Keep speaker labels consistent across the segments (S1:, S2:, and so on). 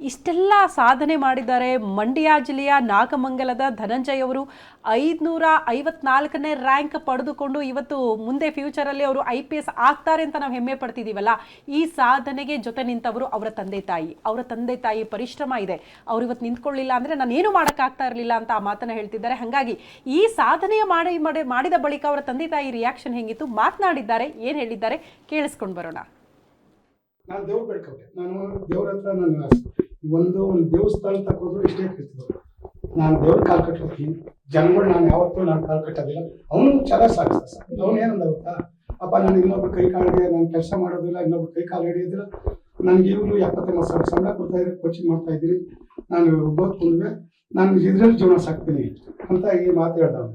S1: ಇಷ್ಟೆಲ್ಲ ಸಾಧನೆ ಮಾಡಿದ್ದಾರೆ. ಮಂಡ್ಯ ಜಿಲ್ಲೆಯ ನಾಗಮಂಗಲದ ಧನಂಜಯ್ ಅವರು 554ನೇ ರ್ಯಾಂಕ್ ಪಡೆದುಕೊಂಡು ಇವತ್ತು ಮುಂದೆ ಫ್ಯೂಚರಲ್ಲಿ ಅವರು IPS ಆಗ್ತಾರೆ ಅಂತ ನಾವು ಹೆಮ್ಮೆ ಪಡ್ತಿದ್ದೀವಲ್ಲ. ಈ ಸಾಧನೆಗೆ ಜೊತೆ ನಿಂತವರು ಅವರ ತಂದೆ ತಾಯಿ ಪರಿಶ್ರಮ ಇದೆ. ಅವ್ರು ಇವತ್ತು ನಿಂತ್ಕೊಳ್ಳಿಲ್ಲ ಅಂದರೆ ನಾನು ಏನು ಮಾಡೋಕ್ಕಾಗ್ತಾ ಇರಲಿಲ್ಲ ಅಂತ ಆ ಮಾತನ್ನು ಹೇಳ್ತಿದ್ದಾರೆ. ಹಾಗಾಗಿ ಈ ಸಾಧನೆಯ ಮಾಡಿದ ಬಳಿಕ ಅವರ ತಂದೆ ತಾಯಿ ರಿಯಾಕ್ಷನ್ ಹೆಂಗಿತ್ತು, ಮಾತನಾಡಿದ್ದಾರೆ, ಏನು ಹೇಳಿದ್ದಾರೆ ಕೇಳಿಸ್ಕೊಂಡು ಬರೋಣ.
S2: ನಾನು ದೇವ್ರು ಬೇಡ್ಕೊಂಡೆ. ನಾನು ದೇವ್ರ ಹತ್ರ ನಾನು ಒಂದು ದೇವಸ್ಥಾನ ತಕ್ಕೋದ್ರು ಇಷ್ಟೇ ಕೇಳ್ತಿದ್ರು. ನಾನು ದೇವ್ರ ಕಾಲು ಕಟ್ಟೋತೀನಿ, ಜನಗಳು ನಾನು ಯಾವತ್ತೂ ನಾನು ಕಾಲು ಕಟ್ಟೋದಿಲ್ಲ. ಅವನು ಚೆನ್ನಾಗಿ ಸಾಗಿಸ್ತಾ ಸರ್. ಅವನು ಏನಂದ ಗೊತ್ತಾ, ಅಪ್ಪ ನಾನು ಇನ್ನೊಬ್ರು ಕೈ ಕಾಲಿಗೆ ನಾನು ಕೆಲಸ ಮಾಡೋದಿಲ್ಲ, ಇನ್ನೊಬ್ರು ಕೈ ಕಾಲು ಹಿಡಿಯೋದಿಲ್ಲ, ನನಗೆ ಇವರು 75 ಸಂಬಳ ಕೊಡ್ತಾ ಇದ್ರೆ ಕೋಚಿಂಗ್ ಮಾಡ್ತಾ ಇದ್ದೀನಿ, ನಾನು ಓದ್ಕೊಂಡ್ರೆ ನಾನು ಇದ್ರಲ್ಲಿ ಜೀವನ ಸಾಕ್ತೀನಿ ಅಂತ ಈ ಮಾತು ಹೇಳ್ದವನು.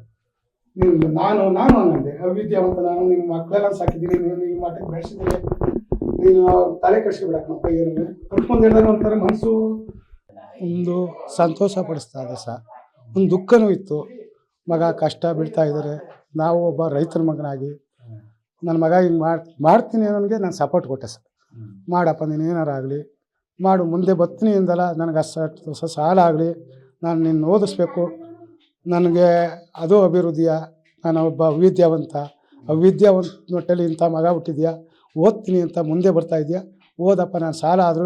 S2: ನಾನು ಅನ್ನಂದೆ ಅವಿದ್ಯಾವಂತ, ನಾನು ನಿಮ್ಮ ಮಕ್ಕಳೆಲ್ಲ ಸಾಕಿದ್ದೀನಿ, ನೀವು ಈ ಮಟ್ಟಕ್ಕೆ ಬೆಳೆಸಿದ್ದೀನಿ, ನೀನು ತಲೆ ಕೆಡಿಸ್ಕೊಬಿಡಕ್ಕಪ್ಪ. ಏನು ಕರ್ಕೊಂಡು ಹೇಳಿದಾಗ ಒಂಥರ ಮನಸ್ಸು ಒಂದು ಸಂತೋಷ ಪಡಿಸ್ತಾ ಇದೆ ಸರ್. ಒಂದು ದುಃಖನೂ ಇತ್ತು. ಮಗ ಕಷ್ಟ ಬೀಳ್ತಾ ಇದ್ದಾರೆ. ನಾವು ಒಬ್ಬ ರೈತರ ಮಗನಾಗಿ ನನ್ನ ಮಗ ಹಿಂಗೆ ಮಾಡ್ತೀನಿ ಅನ್ನೋನಿಗೆ ನಾನು ಸಪೋರ್ಟ್ ಕೊಟ್ಟೆ ಸರ್. ಮಾಡಪ್ಪ ನೀನು ಏನಾರು ಆಗಲಿ ಮಾಡು, ಮುಂದೆ ಬರ್ತೀನಿ ಎಂದಲ್ಲ, ನನಗೆ ಅಷ್ಟು ಸಾಲ ಆಗಲಿ, ನಾನು ನಿನ್ನ ಓದಿಸ್ಬೇಕು, ನನಗೆ ಅದು ಅಭಿವೃದ್ಧಿಯ, ನಾನು ಒಬ್ಬ ಅವಿದ್ಯಾವಂತ ಹೊಟ್ಟೆಲಿ ಇಂಥ ಮಗ ಹುಟ್ಟಿದ್ಯಾ, ಓದ್ತೀನಿ ಅಂತ ಮುಂದೆ ಬರ್ತಾ ಇದೆಯಾ, ಓದಪ್ಪ, ನಾನು ಸಾಲ ಆದ್ರೂ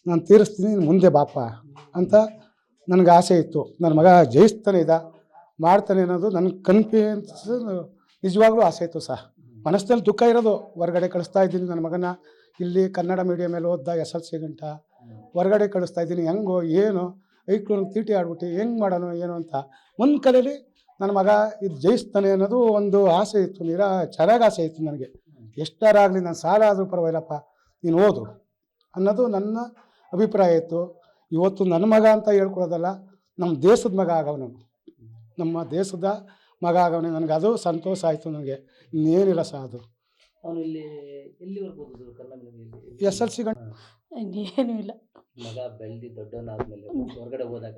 S2: ನಾನು ತೀರಿಸ್ತೀನಿ, ಮುಂದೆ ಬಾಪ ಅಂತ ನನಗೆ ಆಸೆ ಇತ್ತು. ನನ್ನ ಮಗ ಜಯಿಸ್ತಾನೆ ಮಾಡ್ತಾನೆ ಅನ್ನೋದು ನನಗೆ ಕಾನ್ಫಿಡೆನ್ಸ್ ನಿಜವಾಗ್ಲೂ ಆಸೆ ಇತ್ತು ಸಹ. ಮನಸ್ಸಿನಲ್ಲಿ ದುಃಖ ಇರೋದು. ಹೊರಗಡೆ ಕಳಿಸ್ತಾ ಇದ್ದೀನಿ ನನ್ನ ಮಗನ, ಇಲ್ಲಿ ಕನ್ನಡ ಮೀಡಿಯಮಲ್ಲಿ ಓದ್ದ SLC ಗಂಟ ಹೊರಗಡೆ ಕಳಿಸ್ತಾ ಇದ್ದೀನಿ, ಹೆಂಗೋ ಏನೋ ಐಕ್ಳು ತೀಟಿ ಆಡ್ಬಿಟ್ಟು ಹೆಂಗೆ ಮಾಡೋಣ ಏನೋ ಅಂತ ಒಂದು ಕಡೆಯಲ್ಲಿ ನನ್ನ ಮಗ ಇದು ಜಯಿಸ್ತಾನೆ ಅನ್ನೋದು ಒಂದು ಆಸೆ ಇತ್ತು. ಚೆನ್ನಾಗಿ ಆಸೆ ಇತ್ತು ನನಗೆ. ಎಷ್ಟಾರಾಗಲಿ ನಾನು ಸಾಲ ಆದರೂ ಪರವಾಗಿಲ್ಲಪ್ಪ, ನೀನು ಓದು ಅನ್ನೋದು ನನ್ನ ಅಭಿಪ್ರಾಯ ಇತ್ತು. ಇವತ್ತು ನನ್ನ ಮಗ ಅಂತ ಹೇಳ್ಕೊಡೋದಲ್ಲ, ನಮ್ಮ ದೇಶದ ಮಗ ಆಗವನು, ನಮ್ಮ ದೇಶದ ಮಗ ಆಗವನೇ. ನನಗೆ ಅದು ಸಂತೋಷ ಆಯಿತು. ನನಗೆ ಇನ್ನೇನಿಲ್ಲ ಸಹ. ಅದು
S3: ಅವನು ಇಲ್ಲಿ ಎಲ್ಲಿವರೆಗೂ ಓದಿದ್ರು ಕನ್ನಡ
S2: SLC ಗಂಟ
S4: ಇನ್ನೇನು ಇಲ್ಲ.
S3: ಮಗ ಬೆಳೆದು ದೊಡ್ಡವನಾದ್ಮೇಲೆ ಹೊರಗಡೆ ಹೋದಾಗ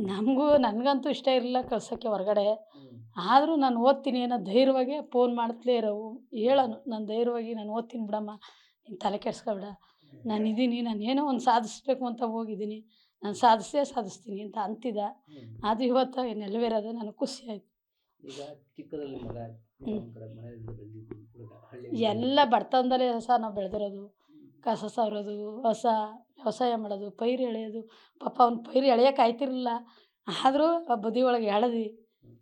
S3: ನಿಮಗೂ
S4: ನನಗಂತೂ ಇಷ್ಟ ಇರಲಿಲ್ಲ ಕಳ್ಸೋಕ್ಕೆ ಹೊರಗಡೆ. ಆದರೂ ನಾನು ಓದ್ತೀನಿ ಅನ್ನೋ ಧೈರ್ಯವಾಗಿ ಫೋನ್ ಮಾಡ್ತಲೇ ಇರೋವು, ಹೇಳೋನು ನಾನು ಧೈರ್ಯವಾಗಿ ನಾನು ಓದ್ತೀನಿ ಬಿಡಮ್ಮ, ನೀನು ತಲೆ ಕೆಡಿಸ್ಕೊಬೇಡ, ನಾನು ಇದ್ದೀನಿ, ನಾನು ಏನೋ ಒಂದು ಸಾಧಿಸ್ಬೇಕು ಅಂತ ಹೋಗಿದ್ದೀನಿ, ನಾನು ಸಾಧಿಸ್ತೀನಿ ಅಂತ ಅಂತಿದ್ದ. ಅದು ಇವತ್ತು ನೆರವೇರೋದು ನನಗೆ ಖುಷಿ ಆಯಿತು.
S3: ಈಗ ಚಿಕ್ಕದಲ್ಲಿ ಮಗ
S4: ಎಲ್ಲ ಬಡತನದಲ್ಲೇ ಸಹ ನಾವು ಬೆಳೆದಿರೋದು. ಕಸ ಸಾರೋದು, ವ್ಯವಸಾಯ ಮಾಡೋದು, ಪೈರು ಎಳೆಯೋದು. ಪಾಪ ಅವ್ನು ಪೈರು ಎಳೆಯೋಕೆ ಆಯ್ತಿರಲಿಲ್ಲ, ಆದರೂ ಆ ಬದಿ ಒಳಗೆ ಎಳೆದು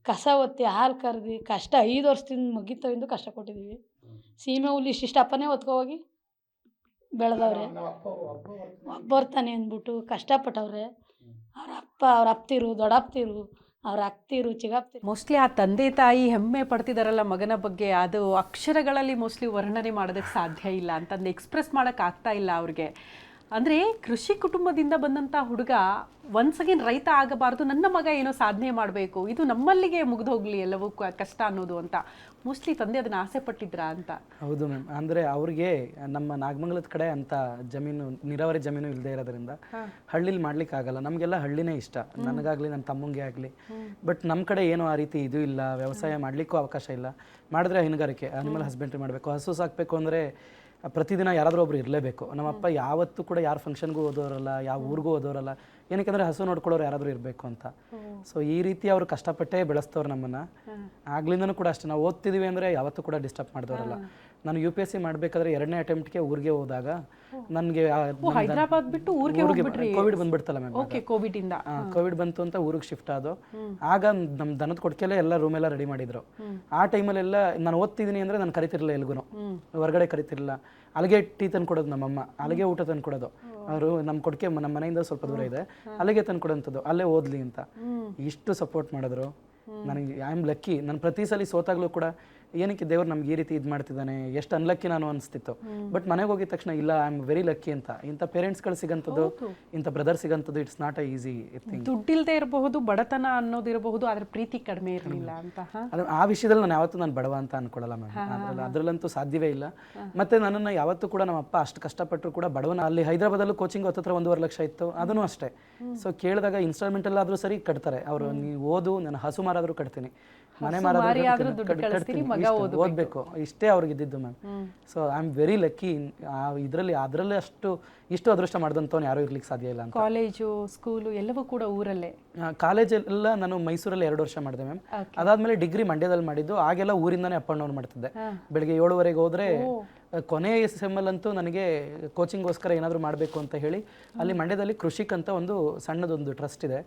S4: ಕಸ ಒತ್ತಿ ಹಾಲು ಕರೆದು ಕಷ್ಟ 5 ವರ್ಷದಿಂದ ಮುಗಿತವಿಂದು ಕಷ್ಟ ಕೊಟ್ಟಿದ್ದೀವಿ. ಸೀಮೆ ಹುಲ್ಲು ಇಷ್ಟಪ್ಪನೇ ಹೊತ್ಕೋಗಿ ಬೆಳೆದವ್ರೆ, ಬರ್ತಾನೆ ಅಂದ್ಬಿಟ್ಟು ಕಷ್ಟಪಟ್ಟವ್ರೆ. ಅವ್ರ ಅಪ್ತಿರು, ದೊಡ್ಡಪ್ತಿರು, ಅವ್ರ ಅಕ್ತಿರು, ಚಿಗಪ್ತಿರು.
S1: ಮೋಸ್ಟ್ಲಿ ಆ ತಂದೆ ತಾಯಿ ಹೆಮ್ಮೆ ಪಡ್ತಿದಾರಲ್ಲ ಮಗನ ಬಗ್ಗೆ, ಅದು ಅಕ್ಷರಗಳಲ್ಲಿ ಮೋಸ್ಟ್ಲಿ ವರ್ಣನೆ ಮಾಡೋದಕ್ಕೆ ಸಾಧ್ಯ ಇಲ್ಲ, ಅಂತಂದು ಎಕ್ಸ್ಪ್ರೆಸ್ ಮಾಡೋಕ್ಕಾಗ್ತಾ ಇಲ್ಲ ಅವ್ರಿಗೆ. ಅಂದರೆ ಕೃಷಿ ಕುಟುಂಬದಿಂದ ಬಂದಂಥ ಹುಡುಗ ಒನ್ಸ್ ಅಗೇನ್ ರೈತ ಆಗಬಾರ್ದು, ನನ್ನ ಮಗ ಏನೋ ಸಾಧನೆ ಮಾಡಬೇಕು, ಇದು ನಮ್ಮಲ್ಲಿಗೆ ಮುಗಿದು ಹೋಗಲಿ ಎಲ್ಲವೂ ಕಷ್ಟ ಅನ್ನೋದು ಅಂತ ಮೋಸ್ಟ್ಲಿ ತಂದೆ ಅದನ್ನು ಆಸೆ ಪಟ್ಟಿದ್ರಾ ಅಂತ.
S5: ಹೌದು ಮ್ಯಾಮ್. ಅಂದರೆ ಅವ್ರಿಗೆ ನಮ್ಮ ನಾಗಮಂಗಲದ ಕಡೆ ಅಂತ ಜಮೀನು, ನೀರಾವರಿ ಜಮೀನು ಇಲ್ಲದೆ ಇರೋದ್ರಿಂದ ಹಳ್ಳಿಲಿ ಮಾಡ್ಲಿಕ್ಕೆ ಆಗಲ್ಲ. ನಮಗೆಲ್ಲ ಹಳ್ಳಿನೇ ಇಷ್ಟ, ನನಗಾಗಲಿ ನನ್ನ ತಮ್ಮಂಗೆ ಆಗಲಿ. ಬಟ್ ನಮ್ಮ ಕಡೆ ಏನೋ ಆ ರೀತಿ ಇದು ಇಲ್ಲ, ವ್ಯವಸಾಯ ಮಾಡಲಿಕ್ಕೂ ಅವಕಾಶ ಇಲ್ಲ. ಮಾಡಿದ್ರೆ ಹೈನುಗಾರಿಕೆ, ಅನಿಮಲ್ ಹಸ್ಬೆಂಡ್ರಿ ಮಾಡಬೇಕು, ಹಸು ಸಾಕಬೇಕು ಅಂದರೆ ಪ್ರತಿದಿನ ಯಾರಾದರೂ ಒಬ್ರು ಇರಲೇಬೇಕು. ನಮ್ಮಪ್ಪ ಯಾವತ್ತೂ ಕೂಡ ಯಾರು ಫಂಕ್ಷನ್ಗೂ ಓದೋರಲ್ಲ, ಯಾವ ಊರಿಗೂ ಓದೋರಲ್ಲ. ಏನಕ್ಕೆ ಹಸು ನೋಡ್ಕೊಳ್ಳೋರು ಯಾರಾದರೂ ಇರಬೇಕು ಅಂತ. ಸೊ ಈ ರೀತಿ ಅವರು ಕಷ್ಟಪಟ್ಟೇ ಬೆಳೆಸ್ತವ್ರು ನಮ್ಮನ್ನು. ಆಗ್ಲಿಂದನೂ ಕೂಡ ಅಷ್ಟೇ, ನಾವು ಓದ್ತಿದ್ದೀವಿ ಅಂದರೆ ಯಾವತ್ತೂ ಕೂಡ ಡಿಸ್ಟರ್ಬ್ ಮಾಡಿದವರಲ್ಲ. ನಾನು UPSC ಮಾಡಬೇಕಾದ್ರೆ 2ನೇ ಅಟೆಂಪ್ಟ್ಗೆ ಊರಿಗೆ ಹೋದಾಗ ನನಗೆ
S1: ಹೈದರಾಬಾದ್ ಬಿಟ್ಟು ಊರಿಗೆ
S5: ಕೋವಿಡ್ ಬಂದ್ಬಿಡ್ತಲ್ಲ ಮ್ಯಾಮ್. ಕೋವಿಡ್ ಬಂತು ಅಂತ ಊರಿಗೆ ಶಿಫ್ಟ್ ಆದೋ. ಆಗ ನಮ್ಮ ದನದ ಕೊಡ್ಕೆಲೆ ಎಲ್ಲ ರೂಮೆಲ್ಲ ರೆಡಿ ಮಾಡಿದ್ರು. ಆ ಟೈಮಲ್ಲೆಲ್ಲ ನಾನು ಓದ್ತಿದ್ದೀನಿ ಅಂದರೆ ನಾನು ಕರಿತಿರಲಿಲ್ಲ, ಎಲ್ಗೂ ಹೊರಗಡೆ ಕರಿತಿರಲಿಲ್ಲ. ಅಲ್ಲಿಗೆ ಟೀ ತಂದು ಕೊಡೋದು ನಮ್ಮಮ್ಮ, ಅಲ್ಲಿಗೆ ಊಟ ತಂದು ಕೊಡೋದು. ಅವರು ನಮ್ಮ ಕೊಡ್ಕೆ ನಮ್ಮ ಮನೆಯಿಂದ ಸ್ವಲ್ಪ ದೂರ ಇದೆ, ಅಲ್ಲಿಗೆ ತಂದು ಕೊಡೋಂಥದ್ದು, ಅಲ್ಲೇ ಓದ್ಲಿ ಅಂತ ಇಷ್ಟು ಸಪೋರ್ಟ್ ಮಾಡಿದ್ರು. ನನಗೆ ಐ ಆಮ್ ಲಕ್ಕಿ. ನಾನು ಪ್ರತಿ ಸಲ ಸೋತಾಗಲೂ ಕೂಡ ಏನಕ್ಕೆ ದೇವ್ರು ನಮ್ಗೆ ಈ ರೀತಿ ಇದು ಮಾಡ್ತಿದ್ದಾನೆ, ಎಷ್ಟು ಅನ್ಲಕ್ಕಿ ನಾನು ಅನಿಸ್ತಿತ್ತು. ಬಟ್ ಮನೆಗೆ ಹೋಗಿದ ತಕ್ಷಣ ಇಲ್ಲ, ಐ ಆಮ್ ವೆರಿ ಲಕ್ಕಿ ಅಂತ. ಇಂಥ ಪೇರೆಂಟ್ಸ್ಗಳು ಸಿಗಂಥದ್ದು, ಇಂಥ ಬ್ರದರ್ ಸಿಗಂಥದ್ದು, it's not a easy thing.
S1: ದುಡ್ಡಿಲ್ದೇ ಇರಬಹುದು, ಬಡತನ ಅನ್ನೋದಿರಬಹುದು, ಆದ್ರೆ ಪ್ರೀತಿ ಕಡಿಮೆ ಇರಲಿಲ್ಲ ಅಂತ.
S5: ಆ ವಿಷಯದಲ್ಲಿ ನಾನು ಯಾವತ್ತೂ ನಾನು ಬಡವ ಅಂತ ಅನ್ಕೊಳ್ಳಲ್ಲ ಮ್ಯಾಮ್. ಅದರಲ್ಲಂತೂ ಸಾಧ್ಯವೇ ಇಲ್ಲ. ಮತ್ತೆ ನನ್ನನ್ನು ಯಾವತ್ತೂ ಕೂಡ ನಮ್ಮ ಅಪ್ಪ ಅಷ್ಟು ಕಷ್ಟಪಟ್ಟರು ಕೂಡ ಬಡವನ. ಅಲ್ಲಿ ಹೈದರಾಬಾದಲ್ಲೂ ಕೋಚಿಂಗ್ ಹತ್ತಿರ 1.5 ಲಕ್ಷ ಇತ್ತು, ಅದನ್ನು ಅಷ್ಟೇ. ಸೊ ಕೇಳಿದಾಗ ಇನ್ಸ್ಟಾಲ್ಮೆಂಟಲ್ಲಾದರೂ ಸರಿ ಕಟ್ತಾರೆ ಅವರು. ನೀವು ಓದು, ನಾನು ಹಸು ಮಾರಾದರೂ ಕಟ್ತೀನಿ, ಮನೆ ಮಾರಾದರೂ ಕಟ್ತೀನಿ, ಓದಬೇಕು, ಇಷ್ಟೇ ಅವ್ರಿಗೆ ಇದ್ದಿದ್ದು ma'am. So I am very lucky. ಅದರಲ್ಲಿ ಅಷ್ಟು ಇಷ್ಟು ಅದೃಷ್ಟ ಮಾಡಿದಂಥವ್ನು ಯಾರೂ ಇರ್ಲಿಕ್ಕೆ ಸಾಧ್ಯ ಇಲ್ಲ ಅಂತ.
S1: ಕಾಲೇಜು ಸ್ಕೂಲು ಎಲ್ಲವೂ ಕೂಡ ಊರಲ್ಲೇ?
S5: ಕಾಲೇಜೆಲ್ಲ ನಾನು ಮೈಸೂರಲ್ಲಿ 2 ವರ್ಷ ಮಾಡಿದೆ ಮ್ಯಾಮ್. ಅದಾದಮೇಲೆ ಡಿಗ್ರಿ ಮಂಡ್ಯದಲ್ಲಿ ಮಾಡಿದ್ದು. ಆಗೆಲ್ಲ ಊರಿಂದನೇ ಅಪ್ ಆ್ಯಂಡ್ ಡೌನ್ ಮಾಡ್ತಿದ್ದೆ. ಬೆಳಗ್ಗೆ 7:30 ಹೋದರೆ ಕೊನೆಯ ಸೆಮ್ಮಲ್ಲಂತೂ ನನಗೆ ಕೋಚಿಂಗ್ಗೋಸ್ಕರ ಏನಾದರೂ ಮಾಡಬೇಕು ಅಂತ ಹೇಳಿ ಅಲ್ಲಿ ಮಂಡ್ಯದಲ್ಲಿ ಕೃಷಿಕ್ ಅಂತ ಒಂದು ಸಣ್ಣದೊಂದು ಟ್ರಸ್ಟ್ ಇದೆ,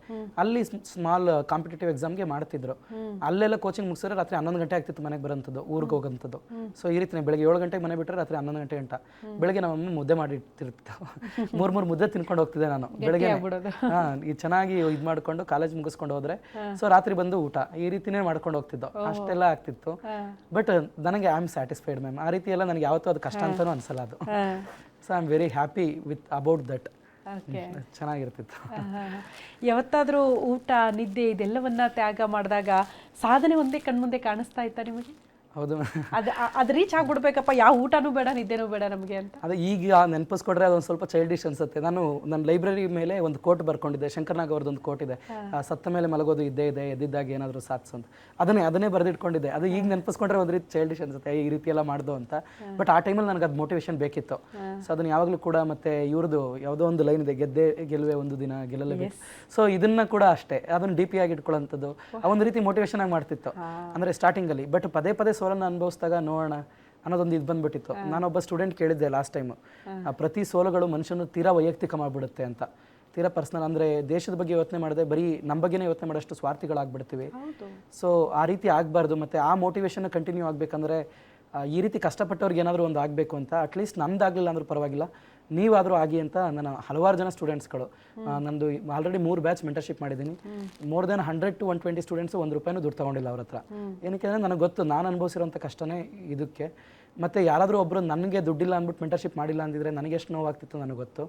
S5: ಅಲ್ಲಿ ಸ್ಮಾಲ್ ಕಾಂಪಿಟೇಟಿವ್ ಎಕ್ಸಾಮ್ಗೆ ಮಾಡ್ತಿದ್ರು. ಅಲ್ಲೆಲ್ಲ ಕೋಚಿಂಗ್ ಮುಗಿಸಿದ್ರೆ ರಾತ್ರಿ 11 ಗಂಟೆ ಆಗ್ತಿತ್ತು ಮನೆಗೆ ಬರೋಂಥದ್ದು, ಊರಿಗೆ ಹೋಗೋಂಥದ್ದು. ಸೊ ಈ ರೀತಿ ಬೆಳಗ್ಗೆ 7 ಗಂಟೆಗೆ ಮನೆ ಬಿಟ್ಟರೆ ರಾತ್ರಿ 11 ಗಂಟೆ ಗಂಟ. ಬೆಳಗ್ಗೆ ನಮ್ಮಮ್ಮ ಮುದ್ದೆ ಮಾಡಿರ್ತಿರ್ತಾವೆ, 3 ಮುದ್ದೆ ತಿನ್ಕೊಂಡು ಹೋಗ್ತಿದ್ದೆ ನಾನು ಬೆಳಗ್ಗೆ. ಈ ಚೆನ್ನಾಗಿ ಇದು ಮಾಡ್ಕೊಂಡು ಕಾಲೇಜ್ ಮುಗಿಸ್ಕೊಂಡು ಹೋದ್ರೆ ಸೊ ರಾತ್ರಿ ಬಂದು ಊಟ ಈ ರೀತಿನೇ ಮಾಡ್ಕೊಂಡು ಹೋಗ್ತಿದ್ದೋ, ಅಷ್ಟೆಲ್ಲ ಆಗ್ತಿತ್ತು. ಬಟ್ ನನಗೆ ಐ ಆಮ್ ಸ್ಯಾಟಿಸ್ಫೈಡ್ ಮ್ಯಾಮ್. ಆ ರೀತಿ ಎಲ್ಲ ನನಗೆ ಯಾವತ್ತೂ ಅದು ಕಷ್ಟ ಅಂತಲೂ ಅನ್ಸಲ್ಲ ಅದು. So I am very happy with about that. ಚೆನ್ನಾಗಿರ್ತಿತ್ತು.
S1: ಯಾವತ್ತಾದರೂ ಊಟ ನಿದ್ದೆ ಇದೆಲ್ಲವನ್ನ ತ್ಯಾಗ ಮಾಡಿದಾಗ ಸಾಧನೆ ಒಂದೇ ಕಣ್ಮುಂದೆ ಕಾಣಿಸ್ತಾ ಇತ್ತಾ ನಿಮಗೆ?
S5: ಹೌದು,
S1: ಅದು ರೀಚ್ ಆಗ್ಬಿಡ್ಬೇಕಪ್ಪ, ಯಾವ ಊಟನೂ ಬೇಡ ನಿದ್ದೆನೂ ಬೇಡ ನಮಗೆ ಅಂತ.
S5: ಅದು ಈಗ ನೆನಪಿಸ್ಕೊಡ್ರೆ ಅದೊಂದು ಸ್ವಲ್ಪ ಚೈಲ್ಡಿಶ್ ಅನ್ಸುತ್ತೆ. ನಾನು ನನ್ನ ಲೈಬ್ರರಿ ಮೇಲೆ ಒಂದು ಕೋಟ್ ಬರ್ಕೊಂಡಿದ್ದೆ, ಶಂಕರ್ನಾಗ್ ಅವ್ರದ್ದೊಂದು ಕೋಟ್ ಇದೆ, ಸತ್ತ ಮೇಲೆ ಮಲಗೋದು ಇದ್ದೇ ಇದೆ, ಎದ್ದಿದ್ದಾಗ ಏನಾದರೂ ಸಾಧಿಸು ಅಂತ. ಅದನ್ನೇ ಬರೆದಿಟ್ಕೊಂಡಿದ್ದೆ. ಅದು ಈಗ ನೆನಪಿಸ್ಕೊಂಡ್ರೆ ಒಂದು ರೀತಿ ಚೈಲ್ಡಿಶ್ ಅನ್ಸುತ್ತೆ, ಈ ರೀತಿ ಎಲ್ಲ ಮಾಡ್ದು ಅಂತ. ಬಟ್ ಆ ಟೈಮಲ್ಲಿ ನನಗೆ ಅದು ಮೋಟಿವೇಶನ್ ಬೇಕಿತ್ತು. ಸೊ ಅದನ್ನು ಯಾವಾಗಲೂ ಕೂಡ, ಮತ್ತೆ ಇವ್ರದ್ದು ಯಾವುದೋ ಒಂದು ಲೈನ್ ಇದೆ, ಗೆದ್ದೆ ಗೆಲುವೆ ಒಂದು ದಿನ ಗೆಲ್ಲಲೇಬೇಕು. ಸೊ ಇದನ್ನ ಕೂಡ ಅಷ್ಟೇ, ಅದನ್ನು ಡಿ ಪಿ ಆಗಿ ಇಟ್ಕೊಳ್ಳೋಂಥದ್ದು ಆ ಒಂದು ರೀತಿ ಮೋಟಿವೇಶನ್ ಆಗಿ ಮಾಡ್ತಿತ್ತು ಅಂದರೆ ಸ್ಟಾರ್ಟಿಂಗಲ್ಲಿ. ಬಟ್ ಪದೇ ಪದೇ ಸೋಲನ್ನು ಅನುಭವಿಸಿದಾಗ ನೋಡೋಣ ಅನ್ನೋದೊಂದು ಇದು ಬಂದ್ಬಿಟ್ಟಿತ್ತು. ನಾನೊಬ್ಬ ಸ್ಟೂಡೆಂಟ್ ಕೇಳಿದ್ದೆ ಲಾಸ್ಟ್ ಟೈಮು, ಪ್ರತಿ ಸೋಲುಗಳು ಮನುಷ್ಯನ ತೀರಾ ವೈಯಕ್ತಿಕ ಮಾಡಿಬಿಡುತ್ತೆ ಅಂತ. ತೀರಾ ಪರ್ಸ್ನಲ್ ಅಂದರೆ ದೇಶದ ಬಗ್ಗೆ ಯೋಚನೆ ಮಾಡದೆ ಬರೀ ನಮ್ಮ ಬಗ್ಗೆನೇ ಯೋಚನೆ ಮಾಡೋಷ್ಟು ಸ್ವಾರ್ಥಿಗಳಾಗ್ಬಿಡ್ತೀವಿ. ಸೊ ಆ ರೀತಿ ಆಗಬಾರ್ದು. ಮತ್ತು ಆ ಮೋಟಿವೇಶನ್ ಕಂಟಿನ್ಯೂ ಆಗಬೇಕಂದ್ರೆ ಈ ರೀತಿ ಕಷ್ಟಪಟ್ಟವ್ರಿಗೆ ಏನಾದರೂ ಒಂದು ಆಗಬೇಕು ಅಂತ, ಅಟ್ಲೀಸ್ಟ್ ನಮ್ದಾಗಲಿಲ್ಲ ಅಂದ್ರೂ ಪರವಾಗಿಲ್ಲ, ನೀವಾದರೂ ಆಗಿ ಅಂತ ನನ್ನ ಹಲವಾರು ಜನ ಸ್ಟೂಡೆಂಟ್ಸ್ಗಳು, ನಂದು ಆಲ್ರೆಡಿ 3 ಬ್ಯಾಚ್ ಮೆಂಟರ್ಶಿಪ್ ಮಾಡಿದ್ದೀನಿ. ಮೋರ್ ದೆನ್ 100 to 120 ಸ್ಟೂಡೆಂಟ್ಸು 1 ರೂಪಾಯಿನೂ ದುಡ್ಡು ತೊಗೊಂಡಿಲ್ಲ ಅವ್ರ ಹತ್ರ. ಏನಕ್ಕೆ ಅಂದರೆ ನನಗೆ ಗೊತ್ತು ನಾನು ಅನುಭವಿಸಿರೋಂಥ ಕಷ್ಟನೇ ಇದಕ್ಕೆ. ಮತ್ತು ಯಾರಾದರೂ ಒಬ್ಬರು ನನಗೆ ದುಡ್ಡಿಲ್ಲ ಅಂದ್ಬಿಟ್ಟು ಮೆಂಟರ್ಶಿಪ್ ಮಾಡಿಲ್ಲ ಅಂದಿದ್ರೆ ನನಗೆ ಎಷ್ಟು ನೋವಾಗ್ತಿತ್ತು ನನಗೆ ಗೊತ್ತು.